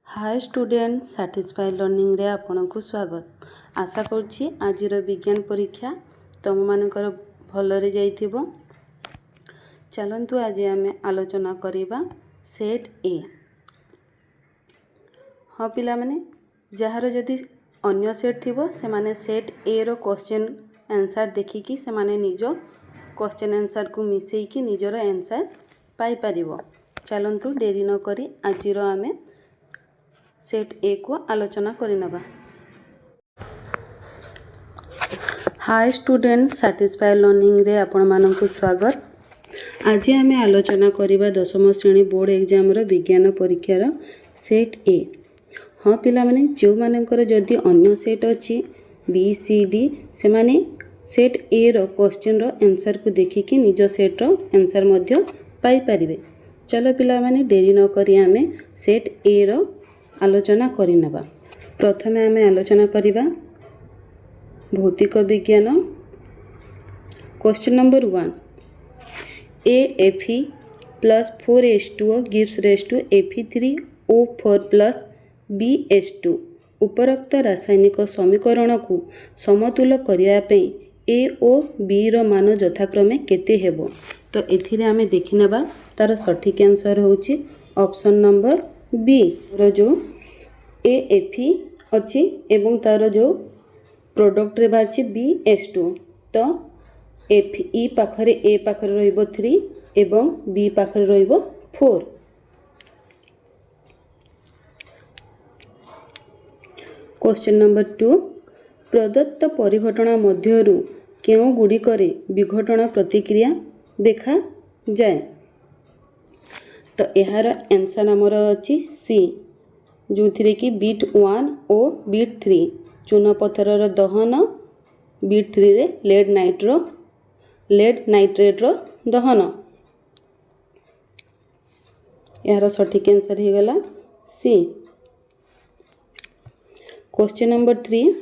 Hi student satisfy learning रे आपनको स्वागत। आशा करुच्ची आजिर विज्ञान परीक्षा तुम मानकर भलरे जाइथिबो। चलंतु आज आम आलोचना करिबा सेट ए। हाँ पिला माने जहार जदि अन्य सेट थिबो से माने सेट ए रो क्वेश्चन आंसर देखिकी से माने निजो क्वेश्चन आंसर को मिसेइकी निजर आंसर पाई परिबो। चलंतु देरी न करी आजिर आमे सेट ए को आलोचना करिनबा। हाय स्टूडेंट सैटिस्फाई लर्निंग रे आपण मानकु स्वागत। आज आमे आलोचना करिबा दशम श्रेणी बोर्ड एग्जाम रो विज्ञान परीक्षार सेट ए। हाँ पिला माने जो मानकर जदि अन्य सेट अछि बी सी डी से माने सेट ए रो क्वेश्चन रो आंसर को देखिकी निज सेट रो आंसर मध्य पाई परिबे। चलो पिला माने देरी न करी आमे सेट ए रो आलोचना करिनबा। प्रथमे आमे आलोचना करिबा भौतिक विज्ञान। Question number 1 AFE plus 4H2O gives rise to Fe3O4 plus BH2। उपरोक्त रासायनिक समीकरण को समतुल करिया पई A ओ B रो मान यथाक्रमे केते हेबो। तो एथिरे आमे देखिनबा तार सठिक आंसर होची ऑप्शन नंबर बी रो जो AFE अच्छी एवं तार जो प्रोडक्ट रे बाहर BH2। तो E पाखरे A पाखरे रहिबो 3 एवं B पाखरे रहिबो 4। क्वेश्चन नंबर 2 प्रदत्त परिघटना मध्यरु केउ गुडिकरे विघटन प्रतिक्रिया देखा जाए। तो यार आंसर हमर अछि सी जो थिरे कि बीट 1 ओ बीट 3 चूना पत्थर दहन बीट 3 रे लेड नाइट्रेट रो दहन। यार सठिक आंसर ही गला सी। क्वेश्चन नंबर 3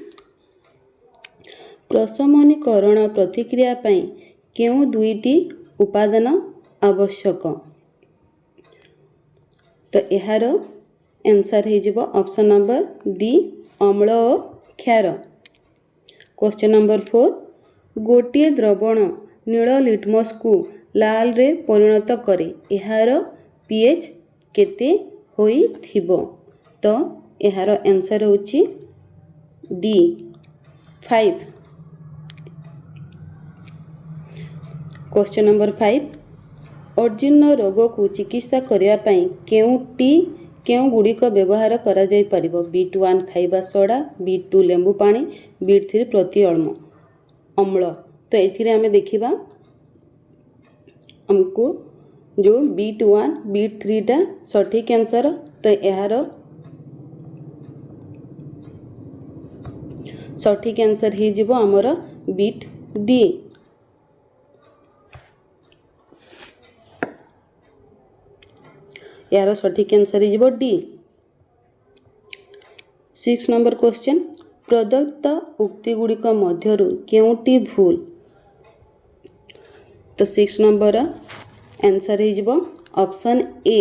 प्रशमनीकरण प्रतिक्रिया पई केउ दुईटी उपादान आवश्यक। तो यार आंसर हे जिवो ऑप्शन नंबर डी अम्ल और क्षार। क्वेश्चन नंबर 4 गोटे द्रवण नील लिटमस को लाल रे परिणत करे यार पीएच केते होई थिबो। तो यार आंसर होची डी 5। क्वेश्चन नंबर 5 अर्जुन रोग को चिकित्सा करिया पई केउ गुड़िक व्यवहार करा जाई परिबो। बीट 1 खाइबा सोडा, बीट 2 लेंबू पानी, बीट 3 प्रति अम्ल। तो एथिरे हमें देखिबा हमको जो बीट 1 बीट 3 टा सठिक आंसर। तो यार सठिक आंसर ही जिवो हमर बीट डी। यार सठिक आंसर ही डी। 6 नंबर क्वेश्चन प्रदत्त उक्ति गुड़िक मध्यरु केउटी भूल। तो 6 नंबर आंसर ही ऑप्शन ए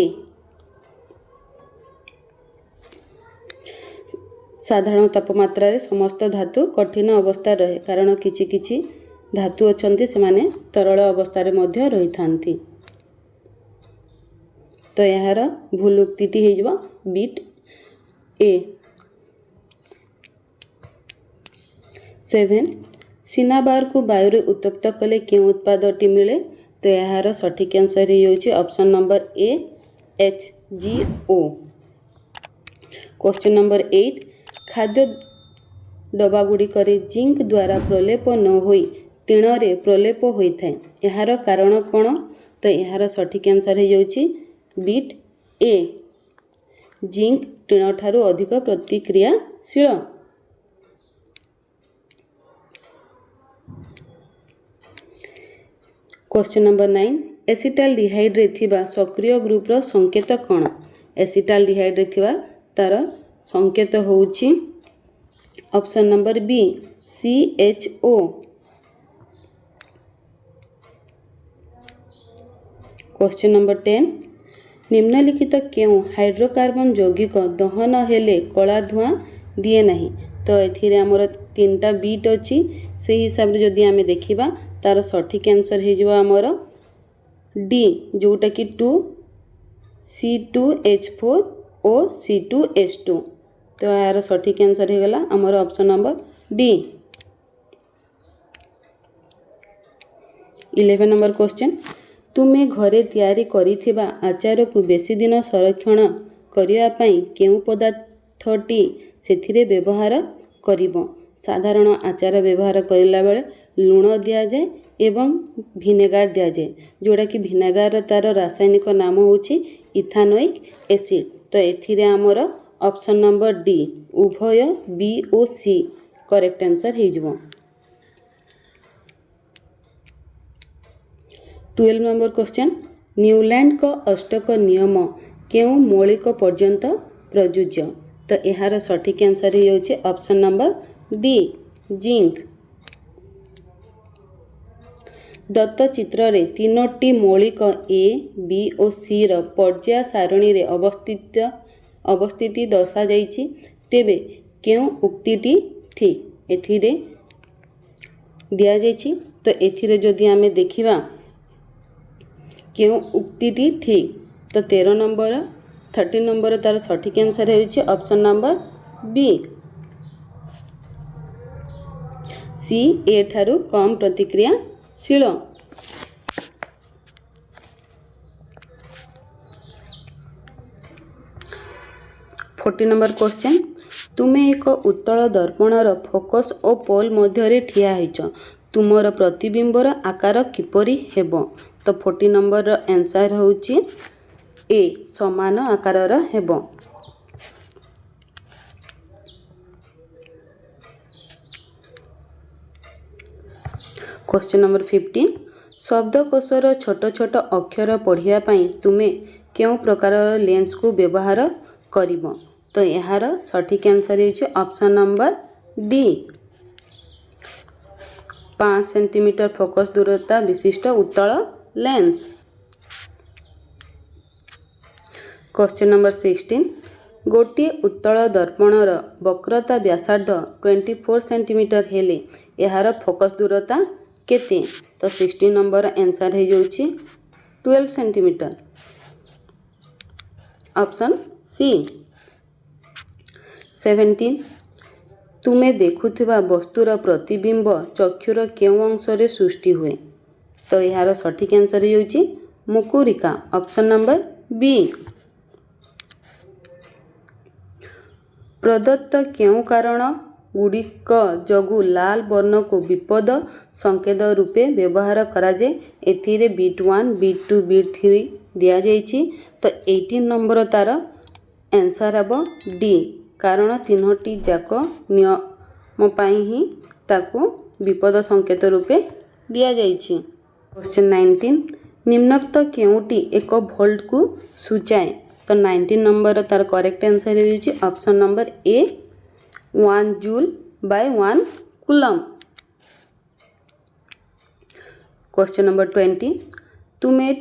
साधारण तापमात्रा रे समस्त धातु कठिन अवस्था रहे कारण किछि किछि धातु अछंती से माने तरल अवस्था रे मध्य रही थांती। तो यार भूल उक्तिटी हे जिवो बीट ए। 7 सिनाबार को वायु रे उत्तप्त कले केउ उत्पादटी मिले। तो यार सठिक आंसर ही होची ऑप्शन नंबर ए HGO। क्वेश्चन नंबर 8 खाद्य डबा गुडी करे जिंक द्वारा प्रलेप न होई टीण रे प्रलेप होई थाए यार कारण कोन। तो यार सठिक आंसर ही होची बीट ए जिंक टीण ठारू अधिक प्रतिक्रियाशील। क्वेश्चन नंबर 9 एसिटाल्डिहाइड रे थिबा सक्रिय ग्रुप रो संकेत कोन। एसिटाल्डिहाइड रे थिबा तार संकेत होउची option number B CHO। Question number 10 निम्नलिखित केउं हाइड्रोकार्बन यौगिक दहन हेले कला धुआं दिए नहीं। तो एथिरे हमर तीनटा बीट अछि से हिसाब रे जदि आमे देखिबा तार सठिक आंसर हे जिवो हमर डी जोटा कि 2C2H4 ओ C2H2। तो यार सठिक आंसर हे गला हमर option number D. 11 number question तुमे घरे तैयारी करिथिबा आचार को बेसी दिन संरक्षण करिया पई केउ पदार्थटी सेथिरे व्यवहार करिवो। साधारण आचार व्यवहार करिला बेले लूण दिया जाए एवं विनेगार दिया जाए जोड़ा कि विनेगार तार रासायनिक नाम होछि इथानोइक एसिड। तो एथिरे हमर ऑप्शन नंबर डी उभय बी ओ सी करेक्ट आंसर हे जिवो। 12 नंबर क्वेश्चन न्यूलैंड को अष्टक नियम केउ मौलिक पर्यंत प्रयोज्य। तो यार सठिक आंसर हे होछि ऑप्शन नंबर डी जिंक। दत्त चित्र रे तीनोटी मौलिक ए बी और सी र पर्याय सारणी रे अवस्थिति दर्शा जाइछि तेबे केउ उक्तिटी ठीक एथिरे दिया जाइछि। तो एथिरे जदि आमे देखिबा केउ उक्तिटी ठीक तो 13 नंबर 13 नंबर तार सठिक आंसर होछि option number B C A ठारू कम प्रतिक्रियाशील। 40 नंबर क्वेश्चन तुमे एक उत्तल दर्पणर फोकस और पोल मध्य ठिया होइछ तुमर प्रतिबिंबर आकार किपरि हेबो। तो 40 नंबर आंसर होछि ए समान आकारर हेबो। क्वेश्चन नंबर 15 शब्दकोशर छोट छोट अक्षर पढ़िया पई तुमे केउ प्रकार लेंस को व्यवहार करिवो। तो यार सठिक आंसर होछि option number D 5 centimetre focus दूरता विशिष्ट उत्तल लेंस। क्वेश्चन नंबर 16 गोटे उत्तल दर्पणर वक्रता व्यासार्ध 24 सेंटीमीटर हेले यार फोकस दूरता केते। तो 16 नंबर आंसर हे जाउछि 12 सेंटीमीटर ऑप्शन सी। 17 तुमे देखुथिबा वस्तुर प्रतिबिंब चक्षुर केउ अंश रे सृष्टि हुए। तो यार सठिक आंसर हे जाउछि मुकुरिका ऑप्शन नंबर बी। प्रदत्त केउ कारण गुड़िक जगु लाल वर्ण को विपद संकेत रूपे व्यवहार करा जाए एथिरे बीट 1 बीट 2 बीट 3 दिया जाइछि। तो 18 नंबर तार आंसर हेबो डी कारण तीनोटी जाक नियम पाई ही ताकू विपद संकेत रूपे दिया जाइछि। क्वेश्चन 19 निम्नोक्त केउटी एक वोल्ट को सूचाए। तो 19 नंबर तार करेक्ट आंसर हे option number A 1 joule by 1 coulomb. Question number 20 तुमे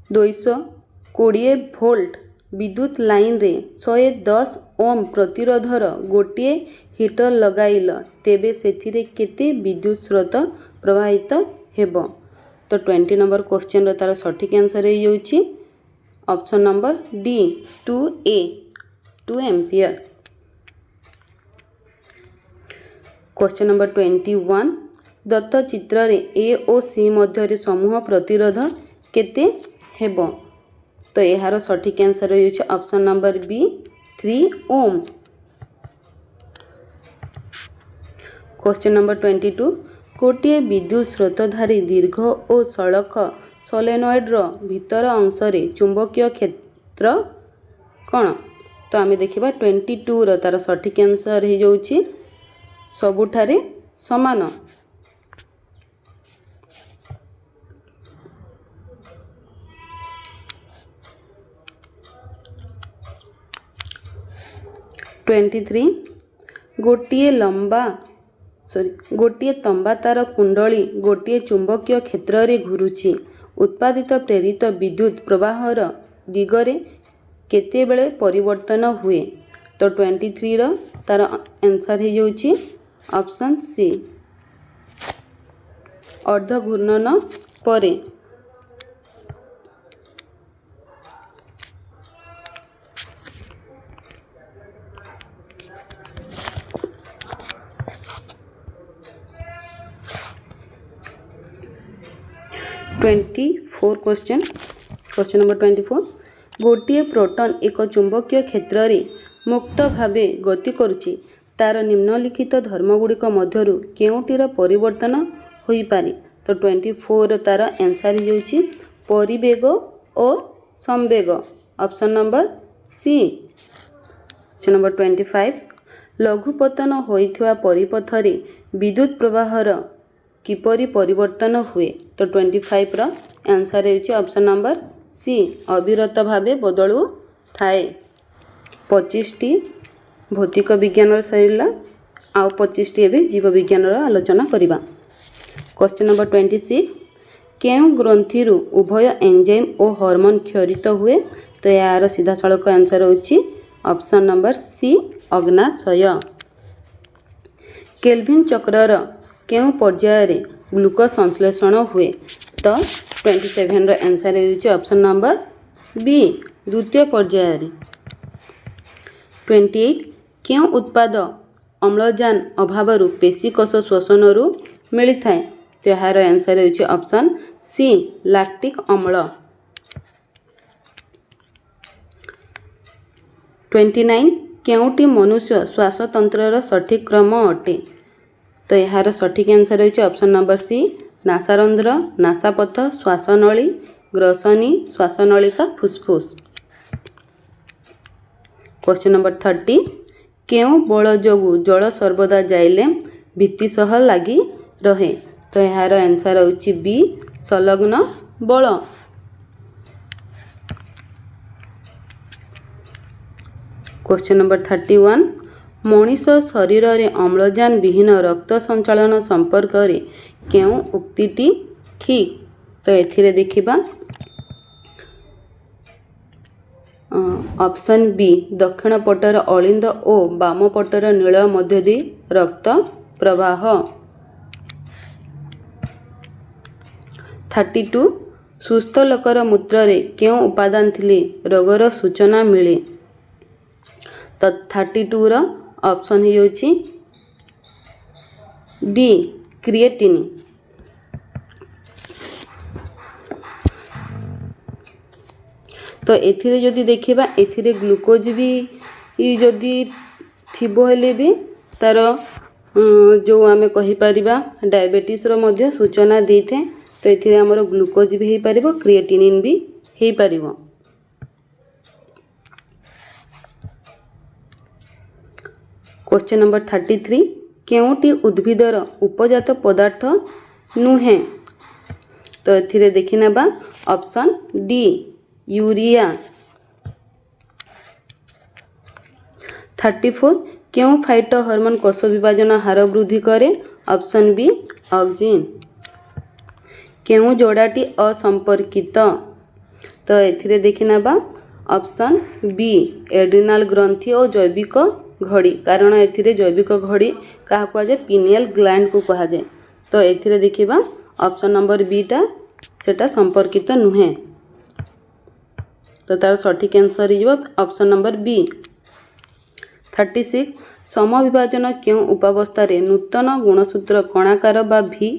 220 वोल्ट विद्युत लाइन रे 110 ओम प्रतिरोधर गोटे हीटर लगाइल तेबे सेथिरे केते विद्युत स्रोत प्रवाहित हेबो। तो 20 नंबर क्वेश्चन तार सठिक आंसर हे जाउछि option number D 2 ampere. Question number 21 दत्त चित्र रे ए और सी मध्य रे समूह प्रतिरोध केते हेबो। तो यार सठिक आंसर हे जाउछि ऑप्शन नंबर बी 3 ओम। क्वेश्चन नंबर 22 गोटे विद्युत स्रोतधारी दीर्घ और सड़क सोलेनॉइड रो भीतर अंश रे चुंबकीय क्षेत्र कौन। तो आमे देखिबा 22 रो तार सठिक आंसर हे जाउछि सबुठारे समान। गोटे तंबा तार कुंडली गोटे चुंबकीय क्षेत्र रे घुरुछि उत्पादित प्रेरित विद्युत प्रवाहर दिगरे केतेबेले परिवर्तन हुए। तो 23 रो तार आंसर हो जाउछि ऑप्शन सी अर्ध घूर्णन परे। क्वेश्चन नंबर 24 गोटे प्रोटॉन एक चुंबकीय क्षेत्र रे मुक्त भावे गति करुछि तार निम्नलिखित धर्मगुड़िक मध्यरु केउटिर परिवर्तन होई पारे। तो 24 तार आंसर हो जाउछि परिवेग और संवेग ऑप्शन नंबर सी। नंबर 25 लघुपतन होइथिवा परिपथरे विद्युत प्रवाहर किपरि परिवर्तन हुए। तो 25 रो आंसर होछि ऑप्शन नंबर सी अविरत भावे बदलु थाए। 25 टी भौतिक विज्ञान सरिला आउ 25 टी एबे जीव विज्ञान आलोचना करिबा। क्वेश्चन नंबर 26 केउ ग्रंथि उभय एंजाइम और हार्मोन क्षरित हुए। तो यार सीधा सड़क आंसर होछि ऑप्शन नंबर सी अग्नाशय। केल्विन चक्रर केउ पर्याय रे ग्लूकोज संश्लेषण हुए। तो 27 रो आंसर होछि ऑप्शन नंबर बी द्वितीय पर्याय रे। 28 केउ उत्पाद अम्लजान अभाव पेशीकोष श्वसन मिली थाए। तो यार आंसर होछि ऑप्शन सी लैक्टिक अम्ल। 29 केउटी मनुष्य श्वासतंत्र सठिक क्रम अटे। तो यार सठिक आंसर होछि ऑप्शन नंबर सी नासारंध्र नासापथ श्वासनली ग्रसनी श्वासनलिका फुसफुस। क्वेश्चन नंबर 30 केउ बल जोगु जल सर्वदा जाइले भित्ति सह लागी रहे। तो यार आंसर होछि बी संलग्न बल। क्वेश्चन नंबर 31 मनीष शरीर रे अम्लजान विहीन रक्त संचालन संपर्क रे केउ उक्तिटी ठीक। तो एथिरे देखिबा ऑप्शन बी दक्षिण पटर अलिंद और बाम पटर नील मध्य दे रक्त प्रवाह। 32 सुस्थ लोकर मूत्र रे केउ उपादान थिले रोगर सूचना मिले। तो 32 रो ऑप्शन ही होछि डी क्रिएटिन। तो एथिरे जदि देखिबा एथिरे ग्लूकोज भी जदि थिबो हेले भी तार जो आमे कहि परिबा डायबिटीज रो मध्य सूचना देथे। तो एथिरे हमर ग्लूकोज भी हे परिबो क्रिएटिनिन भी हे परिबो। क्वेश्चन नंबर 33 केउटी उद्भिदर उपजात पदार्थ नुहे। तो एथिरे देखि नेबा ऑप्शन डी यूरिया। 34 केउ फाइटो हार्मोन कोष विभाजन हार वृद्धि करे। Option B auxin. केउ जोड़ाटी असंपर्कित। तो एथिरे देखि नेबा ऑप्शन बी एड्रिनल ग्रंथि और जैविक घड़ी कारण एथिरे जैविक घड़ी क्या कह जाए पिनियल ग्लैंड को कह जाए। तो एथिरे देखिबा ऑप्शन नंबर बी टा सेटा संपर्कित नुहे। तो तार सठिक आंसर हो ऑप्शन नंबर बी। 36 समविभाजन केउ उपावस्था रे नूतन गुणसूत्र कणाकार बा भी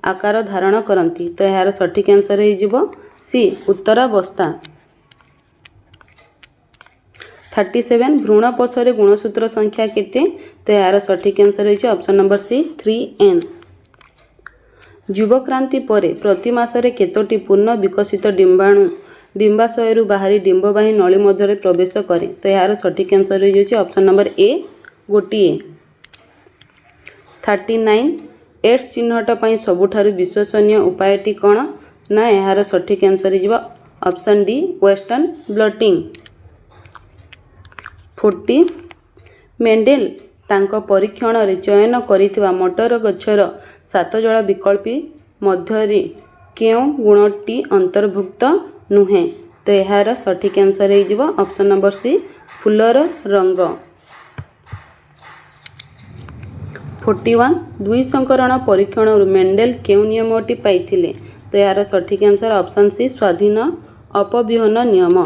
आकार धारण करती। तो यार सठिक आंसर हो सी उत्तरावस्था। 37 भ्रूण पछरे गुणसूत्र संख्या केते। तो यार सठिक आंसर हो ऑप्शन नंबर सी 3n। युवक्रांति परे प्रति मासरे केतोटी पूर्ण विकसित डिंबाणु डिंबाशयरु बाहरी डिंबवाही नली मध्य प्रवेश करे। तो यार सठिक आंसर हो ऑप्शन नंबर ए गोटिए। 39 एड्स चिन्हट पई सबुठारु विश्वसनीय उपायटी कौन ना यार सठिक आंसर हो ऑप्शन डी वेस्टर्न ब्लटिंग। 40 मेंडेल तांको परीक्षण रे चयन करिथिबा मटर गछर 7 जड़ा विकल्पी मध्यरे केउ गुणटी अंतर्भुक्त नुहे। तो यार सठिक आंसर हो ऑप्शन नंबर सी फूलर रंग। 41 दुई संकरण परीक्षण मेंडेल केउ नियमटी पाइथिले तो यार सठिक आंसर ऑप्शन सी स्वाधीन अपव्यूहन नियम।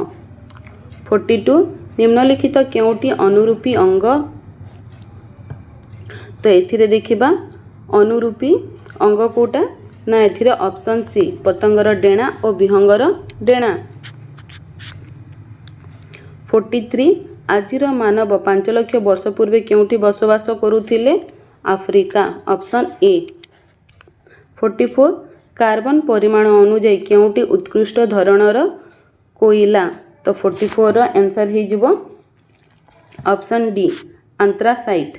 42 निम्नलिखित केउटी अनुरूपी अंग तो एथिरे देखिबा अनुरूपी अंग कोटा ना एथिरे ऑप्शन सी पतंगर डेणा और विहंगर डेणा। 43 आजिर मानव 5 लाख वर्ष पूर्वे केउटी बसवास करुथिले आफ्रिका ऑप्शन ए। 44 कार्बन परिमाण अनुଯାୟୀ केउटी उत्कृष्ट धरणर कोइला तो 44 रो आंसर हे जिवो ऑप्शन डी एंथ्रासाइट।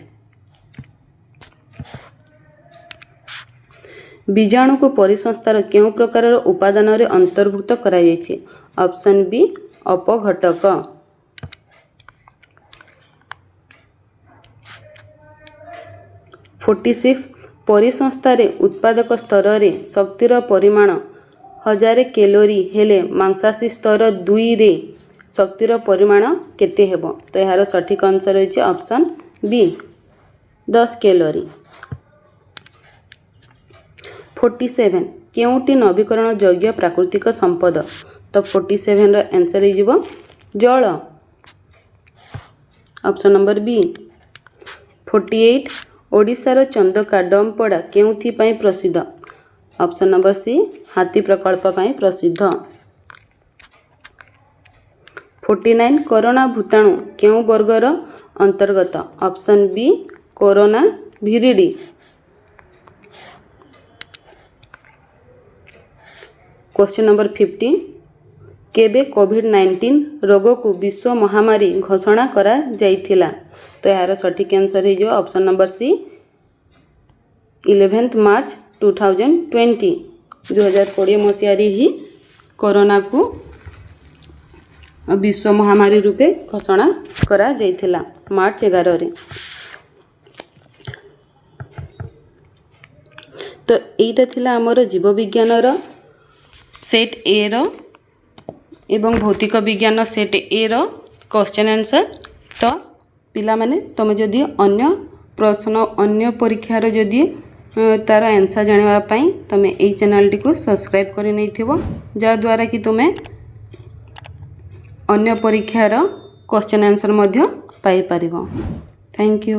बीजाणु को परिसंस्थार केउ प्रकार उपादान रे अंतर्भुक्त करा जायछि ऑप्शन बी अपघटक। 46 परिसंस्थार उत्पादक स्तर रे शक्तिर परिमाण 1000 कैलोरी हेले मांसाशी स्तर 2 रे शक्तिर परिमाण केते हेबो तो यार सठिक आंसर होइछि ऑप्शन बी 10 कैलोरी। 47 केउटी नवीकरण योग्य प्राकृतिक संपद तो 47 रो आंसर हे जिवो जल ऑप्शन नंबर बी। 48 ओडिशार चंदका डमपड़ा केउथि पई प्रसिद्ध ऑप्शन नंबर सी हाथी प्रकल्प पई प्रसिद्ध। 49 कोरोना भूताणु केउ वर्गर अंतर्गत ऑप्शन बी कोरोना भिरिडी। क्वेश्चन नंबर 50 केबे कोविड-19 रोग को विश्व महामारी घोषणा करा जाइथिला तो यार सठिक आंसर हे जो ऑप्शन नंबर सी 11 मार्च 2020 2020 मसीह ही कोरोना को विश्व महामारी रूपे घोषणा करा जाइथिला मार्च 11 रे। तो एटा थिला हमर जीव विज्ञान रो सेट ए रो एवं भौतिक विज्ञान सेट ए रो क्वेश्चन आंसर। तो पिला माने तुम जदि अन्य प्रश्न अन्य परीक्षार जदि तार आंसर जानिबा पई तुम एई चैनल टी को सब्सक्राइब करि नै थिबो जा द्वारा कि तुम अन्य परीक्षार क्वेश्चन आंसर मध्य पाई परिबो। Thank you.